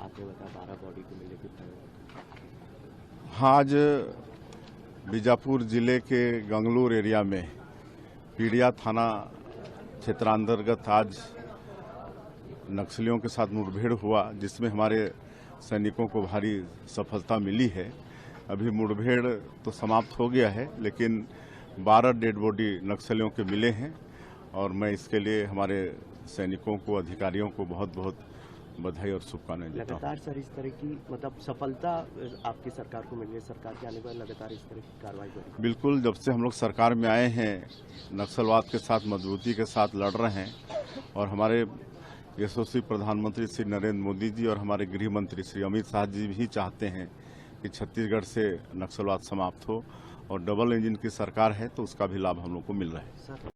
आपने बताया 12 बॉडी को मिले कितना? हाँ, आज बीजापुर जिले के गंगलूर एरिया में पीड़िया थाना क्षेत्रांतर्गत आज नक्सलियों के साथ मुठभेड़ हुआ, जिसमें हमारे सैनिकों को भारी सफलता मिली है। अभी मुठभेड़ तो समाप्त हो गया है, लेकिन 12 डेड बॉडी नक्सलियों के मिले हैं और मैं इसके लिए हमारे सैनिकों को, अधिकारियों को बहुत बहुत बधाई और शुभकामनाएं देता हूं। लगातार सर इस तरह की सफलता आपकी सरकार को मिल रही है, सरकार के आने के बाद लगातार इस तरह की कार्रवाई हो रही है। बिल्कुल, जब से हम लोग सरकार में आए हैं नक्सलवाद के साथ मजबूती के साथ लड़ रहे हैं और हमारे यशस्वी प्रधानमंत्री श्री नरेंद्र मोदी जी और हमारे गृह मंत्री श्री अमित शाह जी भी चाहते हैं कि छत्तीसगढ़ से नक्सलवाद समाप्त हो और डबल इंजन की सरकार है तो उसका भी लाभ हम लोग को मिल रहा है।